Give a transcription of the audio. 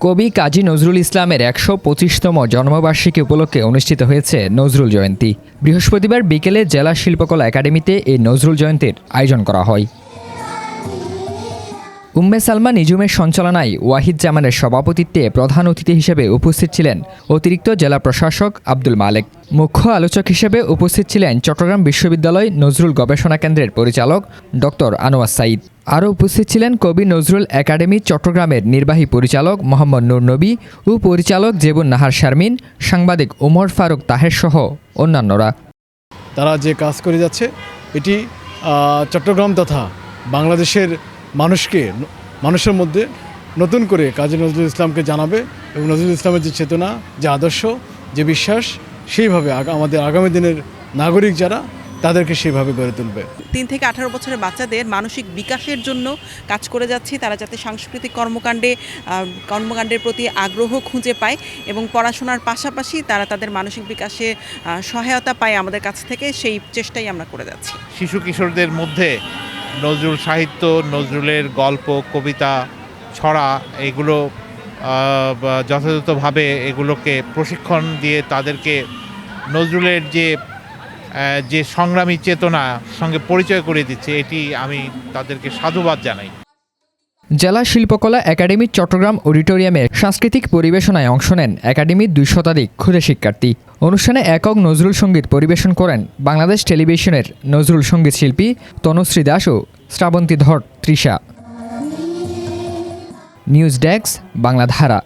কবি কাজী নজরুল ইসলামের ১২৫তম জন্মবার্ষিকী উপলক্ষে অনুষ্ঠিত হয়েছে নজরুল জয়ন্তী। বৃহস্পতিবার বিকেলে জেলা শিল্পকলা একাডেমিতে এই নজরুল জয়ন্তীর আয়োজন করা হয়। উম্মে সালমা নিজুমের সঞ্চালনায় ওয়াহিদ জামানের সভাপতিত্বে প্রধান অতিথি হিসেবে উপস্থিত ছিলেন অতিরিক্ত জেলা প্রশাসক আব্দুল মালেক। মুখ্য আলোচক হিসেবে উপস্থিত ছিলেন চট্টগ্রাম বিশ্ববিদ্যালয় নজরুল গবেষণা কেন্দ্রের পরিচালক ডক্টর আনোয়ার সাঈদ। আরও উপস্থিত ছিলেন কবি নজরুল একাডেমি চট্টগ্রামের নির্বাহী পরিচালক মোহাম্মদ নূর নবী ও পরিচালক জেবুন নাহার শারমিন, সাংবাদিক ওমর ফারুক তাহের সহ অন্যান্যরা। তারা যে কাজ করে যাচ্ছে এটি চট্টগ্রাম তথা বাংলাদেশের মানুষের মধ্যে নতুন করে কাজী নজরুল ইসলামকে জানাবে এবং নজরুল ইসলামের যে চেতনা, যে আদর্শ, যে বিশ্বাস, সেইভাবে আমাদের আগামী দিনের নাগরিক যারা তাদেরকে সেইভাবে গড়ে তুলবে। ৩ থেকে ১৮ বছরের বাচ্চাদের মানসিক বিকাশের জন্য কাজ করে যাচ্ছি। তারা যাতে সাংস্কৃতিক কর্মকাণ্ডের প্রতি আগ্রহ খুঁজে পায় এবং পড়াশোনার পাশাপাশি তারা তাদের মানসিক বিকাশে সহায়তা পায় আমাদের কাছ থেকে, সেই চেষ্টাই আমরা করে যাচ্ছি। শিশু কিশোরদের মধ্যে নজরুল সাহিত্য, নজরুলের গল্প, কবিতা, ছড়া এগুলো যথাযথভাবে এগুলোকে প্রশিক্ষণ দিয়ে তাদেরকে নজরুলের যে সংগ্রামী চেতনা সঙ্গে পরিচয় করে দিচ্ছে, এটি আমি তাদেরকে সাধুবাদ জানাই। জেলা শিল্পকলা একাডেমি চট্টগ্রাম অডিটোরিয়ামে সাংস্কৃতিক পরিবেশনায় অংশ নেন একাডেমির ২০০ শতাধিক ক্ষুদে শিক্ষার্থী। অনুষ্ঠানে একক নজরুল সঙ্গীত পরিবেশন করেন বাংলাদেশ টেলিভিশনের নজরুল সঙ্গীত শিল্পী তনুশ্রী দাস ও শ্রাবন্তী ধর তৃষা। News desk, বাংলাধারা।